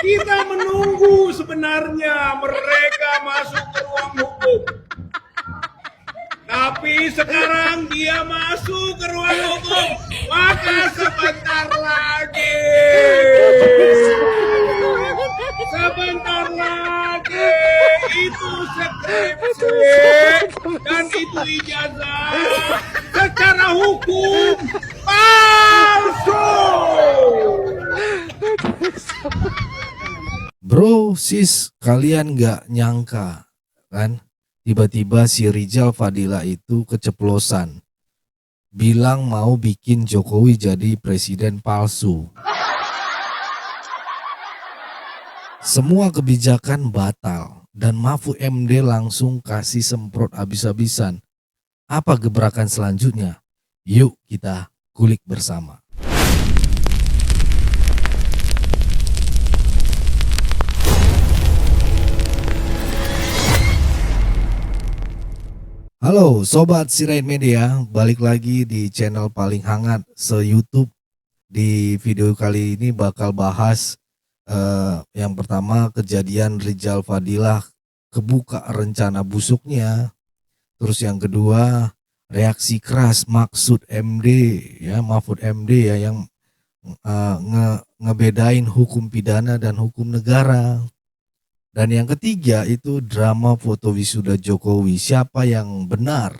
Kita menunggu sebenarnya mereka masuk ke ruang hukum. Tapi sekarang dia masuk ke ruang hukum, maka sebentar lagi itu skripsi dan itu ijazah secara hukum palsu. Bro, sis, kalian gak nyangka kan? Tiba-tiba si Rizal Fadila itu keceplosan. Bilang mau bikin Jokowi jadi presiden palsu. Semua kebijakan batal dan Mahfud MD langsung kasih semprot habis-habisan. Apa gebrakan selanjutnya? Yuk kita kulik bersama. Halo Sobat Sirait Media, balik lagi di channel paling hangat se-YouTube. Di video kali ini bakal bahas yang pertama kejadian Rizal Fadila kebuka rencana busuknya. Terus yang kedua reaksi keras Mahfud MD ya yang ngebedain hukum pidana dan hukum negara. Dan yang ketiga itu drama foto wisuda Jokowi, siapa yang benar.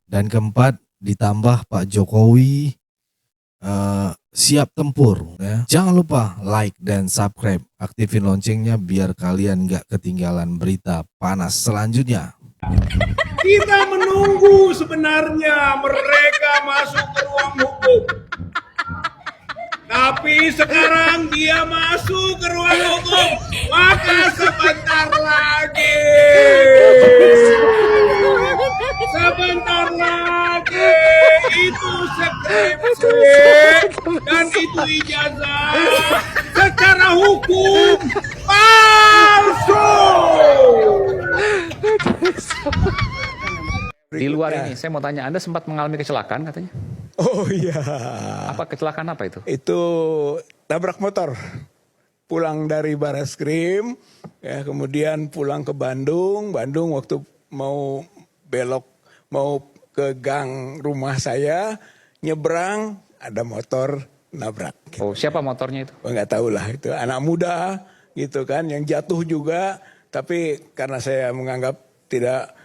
Dan keempat ditambah Pak Jokowi siap tempur ya. Jangan lupa like dan subscribe, aktifin loncengnya biar kalian gak ketinggalan berita panas selanjutnya. Kita menunggu sebenarnya mereka masuk ke ruang hukum. Tapi sekarang dia masuk ke ruang hukum, maka sebentar lagi itu skripsi dan itu ijazah secara hukum palsu. Di luar ini, saya mau tanya, Anda sempat mengalami kecelakaan katanya? Oh iya. Apa kecelakaan apa itu? Itu tabrak motor. Pulang dari Barreskrim, ya kemudian pulang ke Bandung. Bandung waktu mau belok, mau ke gang rumah saya, nyebrang, ada motor nabrak. Oh, siapa motornya itu? Oh, nggak tahu lah, itu anak muda gitu kan, yang jatuh juga. Tapi karena saya menganggap tidak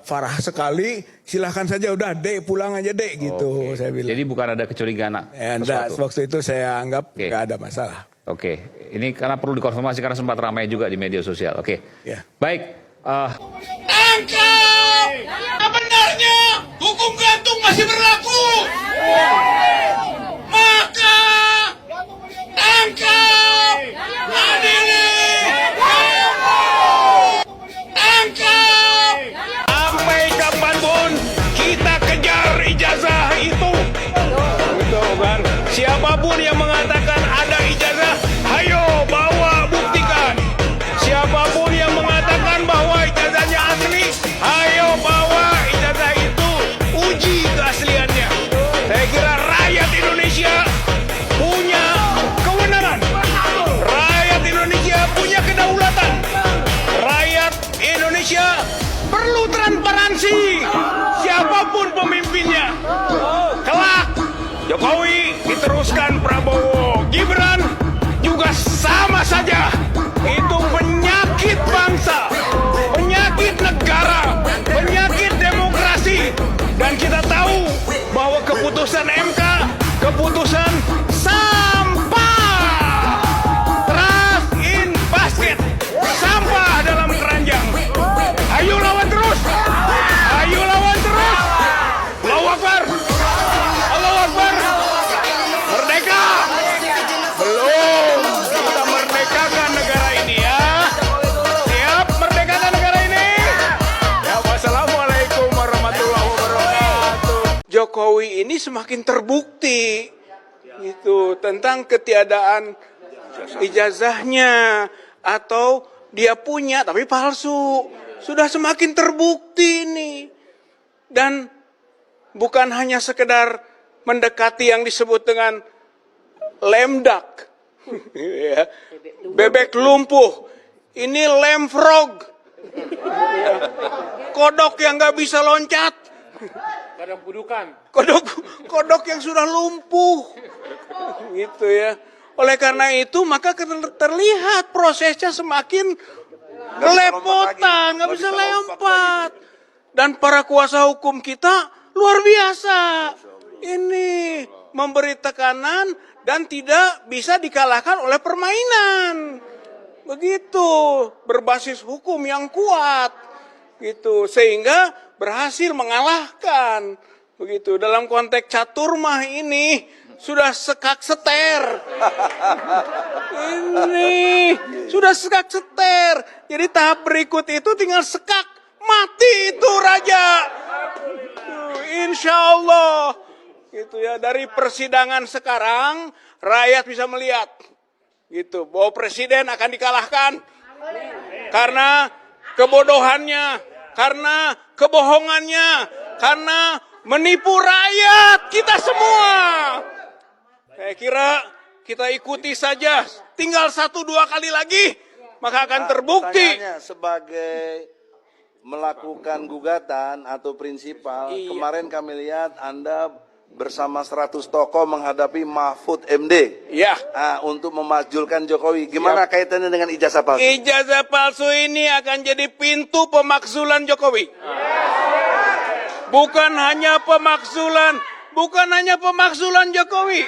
parah sekali, silahkan saja udah dek pulang aja dek gitu. Oke. Saya bilang. Jadi bukan ada kecurigaan Enggak, waktu itu saya anggap nggak ada masalah. Oke, ini karena perlu dikonfirmasi karena sempat ramai juga di media sosial. Oke, Ya. baik. Tangkap! Sebenarnya hukum gantung masih berlaku. Maka tangkap! Adili! Tangkap! Sampai kapanpun kita kejar ijazah itu. Betul kan? Siapapun yang mengatakan ada ijazah, ayo bawa buktikan. Siapapun yang mengatakan bahwa ijazahnya asli, ayo bawa ijazah itu, uji keasliannya. Saya kira rakyat Indonesia punya kewenangan. Rakyat Indonesia punya kedaulatan. Rakyat Indonesia perlu transparansi. Siapapun pemimpinnya. Kelak Jokowi diteruskan Prabowo, Gibran juga sama saja. Itu penyakit bangsa, penyakit negara, penyakit demokrasi. Dan kita tahu bahwa keputusan MK, keputusan sampah. Trust in basket, sampah dalam keranjang. Ayo lawan terus, ayo lawan terus. Allahu Akbar, Allahu Akbar. Merdeka. Belum, kita merdekakan negara ini ya. Siap merdekakan negara ini? Ya, wassalamualaikum warahmatullahi wabarakatuh. Jokowi ini semakin terbukti gitu tentang ketiadaan ijazahnya atau dia punya tapi palsu. Sudah semakin terbukti ini. Dan bukan hanya sekedar mendekati yang disebut dengan lemdak Ya. Bebek lumpuh. Ini lem frog. Ya. Kodok yang nggak bisa loncat. Kodok yang sudah lumpuh. Gitu ya. Oleh karena itu maka terlihat prosesnya semakin kelepotan, nggak bisa lompat. Dan para kuasa hukum kita luar biasa. Ini memberi tekanan dan tidak bisa dikalahkan oleh permainan. Begitu, berbasis hukum yang kuat. Gitu, sehingga berhasil mengalahkan. Begitu, dalam konteks catur mah ini sudah sekak seter. Ini sudah sekak seter. Jadi tahap berikut itu tinggal sekak. Mati itu raja. Insya Allah. Gitu ya, dari persidangan sekarang rakyat bisa melihat. Gitu, bahwa presiden akan dikalahkan. Karena kebodohannya, karena kebohongannya, karena menipu rakyat kita semua. Saya kira kita ikuti saja, tinggal 1-2 kali lagi, maka akan terbukti. Pertanyaannya, sebagai melakukan gugatan atau prinsipal, kemarin kami lihat Anda bersama 100 tokoh menghadapi Mahfud MD. Ya. Untuk memajulkan Jokowi. Gimana kaitannya dengan ijazah palsu? Ijazah palsu ini akan jadi pintu pemakzulan Jokowi. Bukan hanya pemakzulan Jokowi.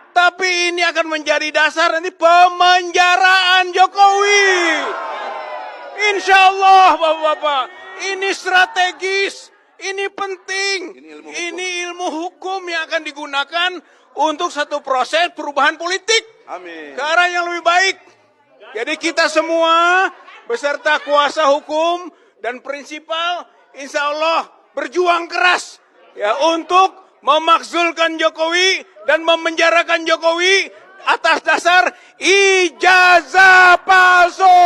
Tapi ini akan menjadi dasar nanti pemenjaraan Jokowi. Insya Allah Bapak-Bapak. Ini strategis. Ini penting. Ini ilmu hukum yang akan digunakan untuk satu proses perubahan politik. Amin. Ke arah yang lebih baik. Jadi kita semua beserta kuasa hukum dan prinsipal insya Allah berjuang keras ya untuk memakzulkan Jokowi dan memenjarakan Jokowi atas dasar ijazah palsu.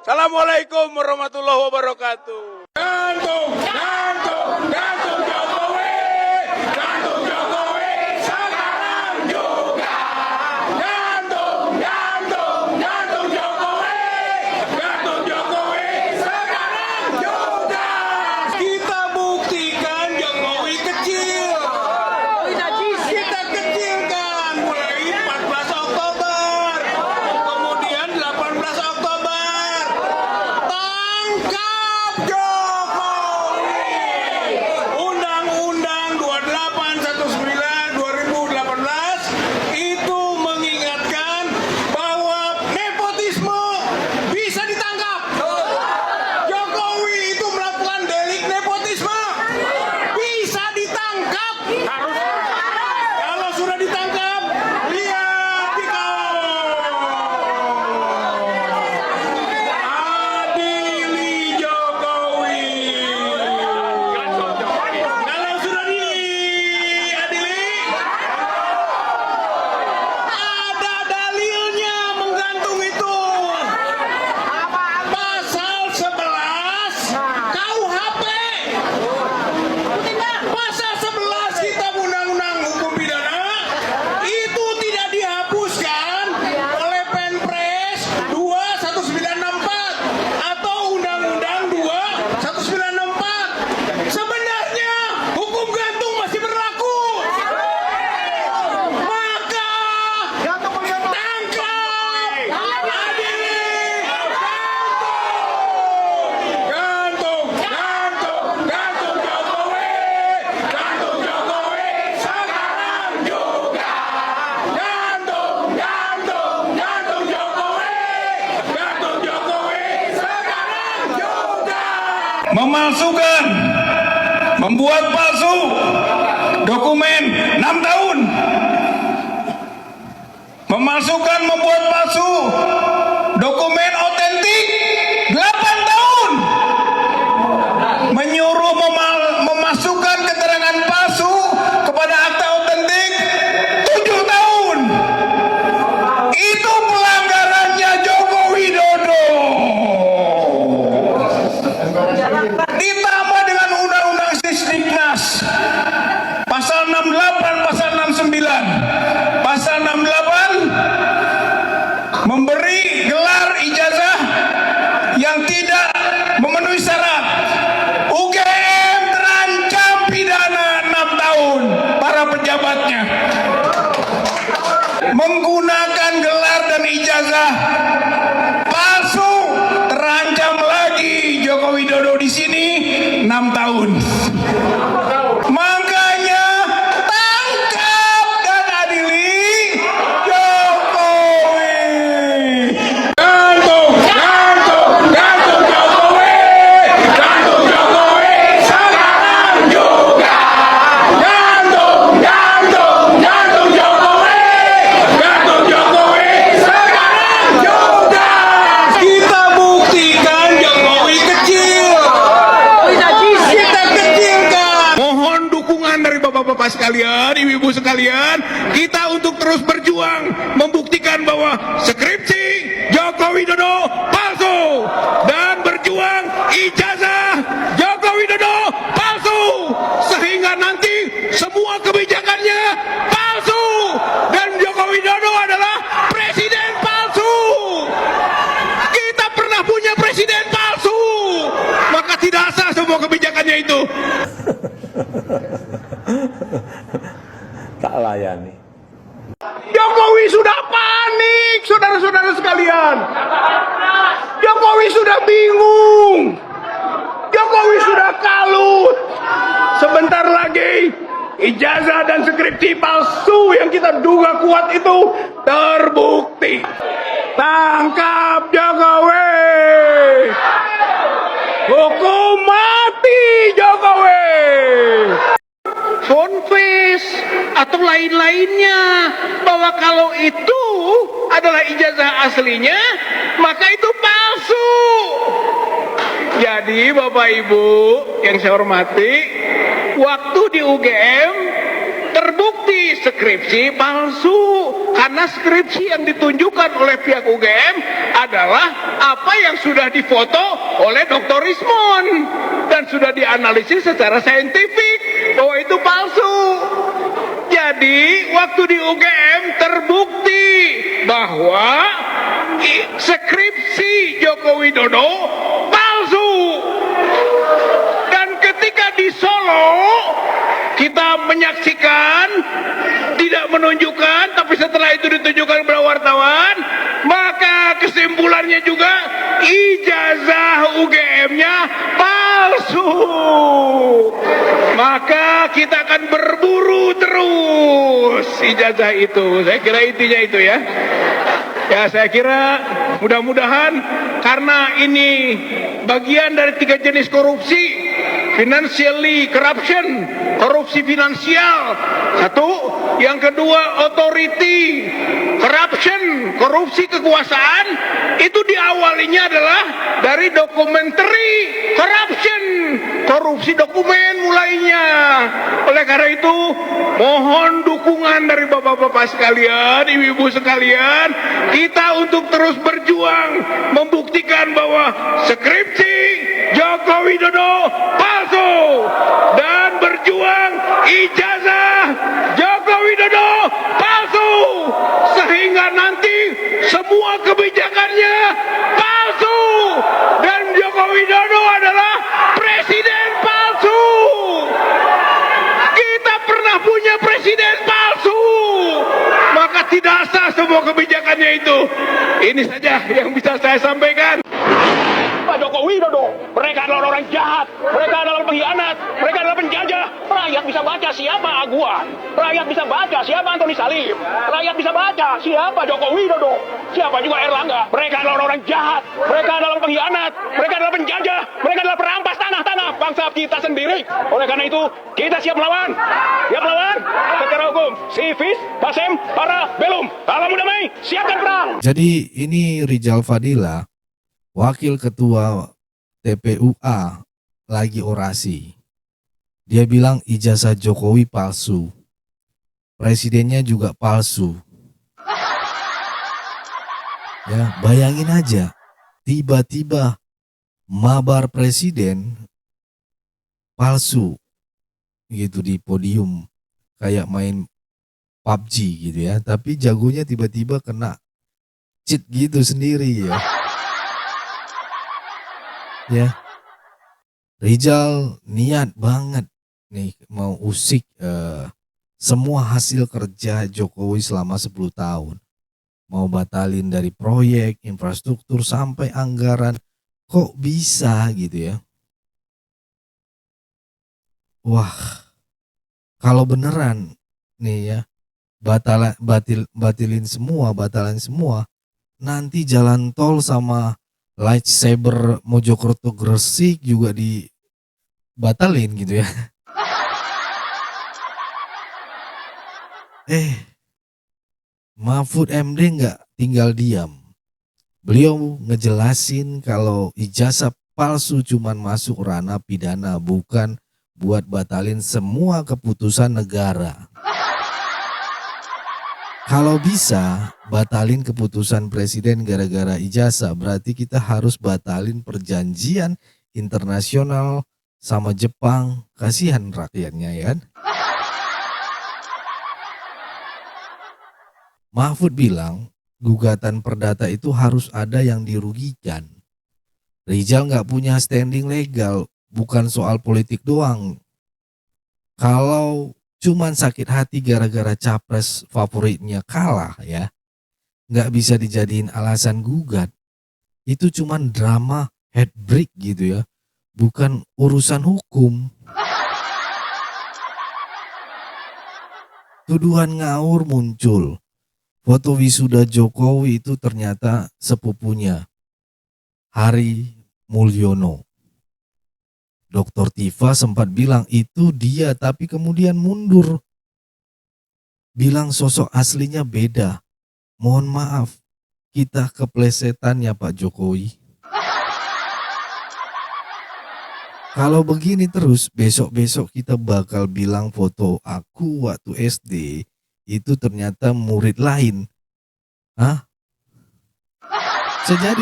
Assalamualaikum warahmatullahi wabarakatuh. Gantung Jokowi, gantung Jokowi sekarang juga. Gantung Jokowi sekarang juga. Kita buktikan Jokowi kecil. Kita kecilkan mulai 14 Oktober, kemudian 18 Oktober. Tangkap Jokowi. Undang-Undang 2819/2018 itu mengingatkan bahwa nepotisme bisa ditangkap. Jokowi itu melakukan delik nepotisme bisa ditangkap. Kalau sudah ditangkap, lihat di adili Jokowi. Kalau sudah diadili, ada dalilnya menggantung itu. Pasal 11 KUHP. Pasal 11 Kitab Undang-Undang Hukum Pidana itu tidak dihapuskan oleh Perpres 21964 atau Undang-Undang 21964. Sebenarnya hukum gantung masih berlaku. Maka tangkap, adili, gantung Jokowi, gantung Jokowi sekarang juga. Gantung Jokowi, gantung Jokowi sekarang juga. Memalsukan, membuat palsu dokumen 6 tahun. Memalsukan, membuat palsu dokumen otentik 8 tahun. Menyuruh memasukkan keterangan palsu kepada akta otentik 7 tahun. Itu pelanggarannya Joko Widodo. Ditambah dengan Undang-Undang Sisdiknas pasal 68, pasal 69. Pasal 68 menggunakan gelar dan ijazah palsu, terancam lagi Joko Widodo di sini 6 tahun. Makanya tangkap dan adili Jokowi. Gantung Jokowi, gantung Jokowi sekarang juga. Gantung Jokowi, gantung Jokowi sekarang juga. Kita buktikan Jokowi kecil. Kita kecilkan. Mohon dukungan dari bapak-bapak sekalian, ibu-ibu sekalian, kita untuk terus berjuang membuktikan bahwa skripsi Joko Widodo palsu dan berjuang ijazah Joko Widodo palsu, sehingga nanti semua kebijakannya palsu dan Joko Widodo adalah presiden palsu. Kita pernah punya presiden palsu, maka tidak sah semua kebijakannya itu. Tak layani. Jokowi sudah panik, saudara-saudara sekalian. Jokowi sudah bingung. Jokowi sudah kalut. Sebentar lagi ijazah dan skripsi palsu yang kita duga kuat itu terbukti. Tangkap Jokowi. Hukum mati Jokowi. Fonface atau lain-lainnya, bahwa kalau itu adalah ijazah aslinya, maka itu palsu. Jadi Bapak Ibu yang saya hormati, waktu di UGM terbukti skripsi palsu, karena skripsi yang ditunjukkan oleh pihak UGM adalah apa yang sudah difoto oleh Dr. Rismon dan sudah dianalisis secara saintifik bahwa itu palsu. Jadi waktu di UGM terbukti bahwa skripsi Joko Widodo palsu. Dan ketika di Solo kita menyaksikan, tidak menunjukkan, tapi setelah itu ditunjukkan kepada wartawan, maka kesimpulannya juga ijazah UGM-nya palsu. Maka kita akan berburu terus ijazah itu. Saya kira intinya itu ya. Ya, saya kira mudah-mudahan karena ini bagian dari 3 jenis korupsi. Financially corruption, korupsi finansial. Satu, yang kedua authority corruption, korupsi kekuasaan. Itu diawalinya adalah dari documentary corruption, korupsi dokumen mulainya. Oleh karena itu, mohon dukungan dari bapak-bapak sekalian, ibu-ibu sekalian, kita untuk terus berjuang membuktikan bahwa skripsi Joko Widodo palsu dan berjuang ijazah Joko Widodo palsu, sehingga nanti semua kebijakannya palsu dan Joko Widodo adalah presiden palsu. Kita pernah punya presiden palsu, maka tidak sah semua kebijakannya itu. Ini saja yang bisa saya sampaikan. Pak Joko Widodo, mereka adalah orang jahat, mereka adalah pengkhianat, mereka adalah penjajah. Rakyat bisa baca siapa Aguan, rakyat bisa baca siapa Antoni Salim, rakyat bisa baca siapa Joko Widodo, siapa juga Erlangga. Mereka adalah orang jahat, mereka adalah pengkhianat, mereka adalah penjajah, mereka adalah perampas tanah-tanah bangsa kita sendiri. Oleh karena itu, kita siap melawan secara hukum. Sivis, Basem, para belum. Kalau mau damai, siapkan perang. Jadi ini Rizal Fadila, Wakil Ketua TPUA, lagi orasi. Dia bilang ijazah Jokowi palsu. Presidennya juga palsu. Ya, bayangin aja. Tiba-tiba mabar presiden palsu gitu di podium, kayak main PUBG gitu ya, tapi jagonya tiba-tiba kena cheat gitu sendiri ya. Ya, Rizal niat banget nih mau usik semua hasil kerja Jokowi selama 10 tahun. Mau batalin dari proyek, infrastruktur, sampai anggaran. Kok bisa gitu ya? Wah, kalau beneran nih ya, batalin semua, nanti jalan tol sama lightsaber Mojokerto Gresik juga dibatalin gitu ya. Mahfud MD nggak tinggal diam. Beliau ngejelasin kalau ijazah palsu cuman masuk ranah pidana, bukan buat batalin semua keputusan negara. Kalau bisa batalin keputusan presiden gara-gara ijazah, berarti kita harus batalin perjanjian internasional sama Jepang. Kasihan rakyatnya ya kan. Mahfud bilang gugatan perdata itu harus ada yang dirugikan. Rizal nggak punya standing legal, bukan soal politik doang. Kalau cuman sakit hati gara-gara capres favoritnya kalah ya, nggak bisa dijadiin alasan gugat. Itu cuman drama headbreak gitu ya, bukan urusan hukum. Tuduhan ngawur muncul. Foto wisuda Jokowi itu ternyata sepupunya, Hari Mulyono. Dr. Tifa sempat bilang itu dia, tapi kemudian mundur. Bilang sosok aslinya beda. Mohon maaf, kita keplesetan ya Pak Jokowi. Kalau begini terus, besok-besok kita bakal bilang foto aku waktu SD itu ternyata murid lain. Hah? Bisa jadi.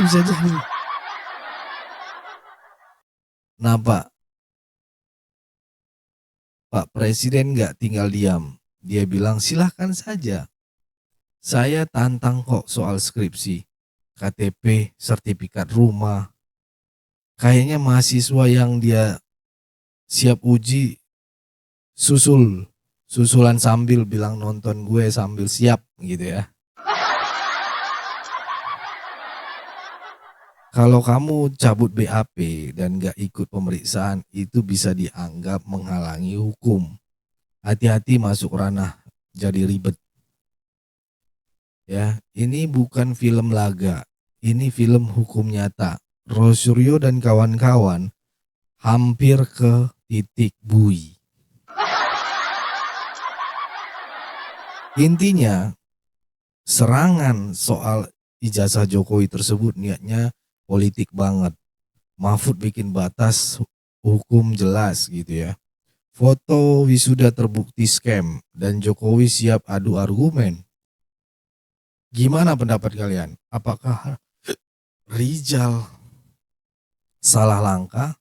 Nah Pak Presiden nggak tinggal diam. Dia bilang silahkan saja. Saya tantang kok soal skripsi, KTP, sertifikat rumah. Kayaknya mahasiswa yang dia siap uji susulan sambil bilang nonton gue sambil siap gitu ya. Kalau kamu cabut BAP dan gak ikut pemeriksaan, itu bisa dianggap menghalangi hukum. Hati-hati masuk ranah jadi ribet. Ya, ini bukan film laga, ini film hukum nyata. Rosuryo dan kawan-kawan hampir ke titik bui. Intinya, serangan soal ijazah Jokowi tersebut niatnya politik banget. Mahfud bikin batas hukum jelas gitu ya. Foto wisuda terbukti scam dan Jokowi siap adu argumen. Gimana pendapat kalian? Apakah Rizal salah langkah?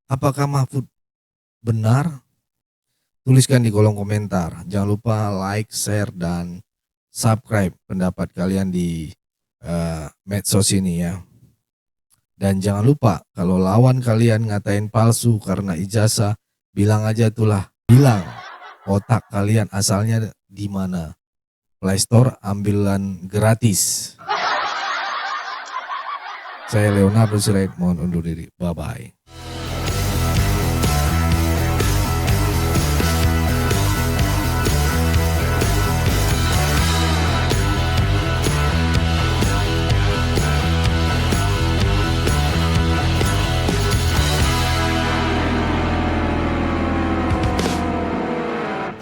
Apakah Mahfud benar? Tuliskan di kolom komentar. Jangan lupa like, share, dan subscribe pendapat kalian di medsos ini ya. Dan jangan lupa kalau lawan kalian ngatain palsu karena ijazah, bilang aja itulah. Bilang otak kalian asalnya di mana. Play Store ambilan gratis. Saya Leonardo Sirait, mohon undur diri. Bye-bye.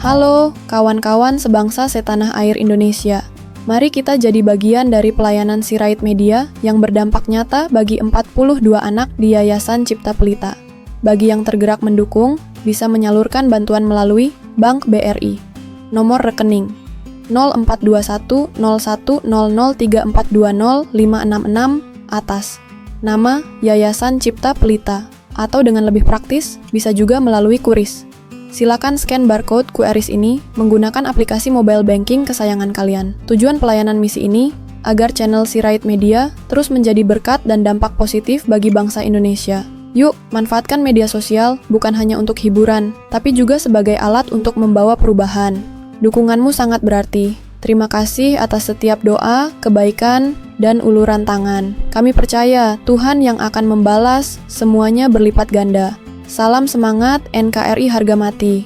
Halo, kawan-kawan sebangsa setanah air Indonesia. Mari kita jadi bagian dari pelayanan Sirait Media yang berdampak nyata bagi 42 anak di Yayasan Cipta Pelita. Bagi yang tergerak mendukung, bisa menyalurkan bantuan melalui Bank BRI. Nomor rekening 0421 01 00 3420 566 atas nama Yayasan Cipta Pelita, atau dengan lebih praktis bisa juga melalui QRIS. Silakan scan barcode QRIS ini menggunakan aplikasi mobile banking kesayangan kalian. Tujuan pelayanan misi ini agar channel Sirait Media terus menjadi berkat dan dampak positif bagi bangsa Indonesia. Yuk, manfaatkan media sosial bukan hanya untuk hiburan, tapi juga sebagai alat untuk membawa perubahan. Dukunganmu sangat berarti. Terima kasih atas setiap doa, kebaikan, dan uluran tangan. Kami percaya Tuhan yang akan membalas semuanya berlipat ganda. Salam semangat NKRI Harga Mati.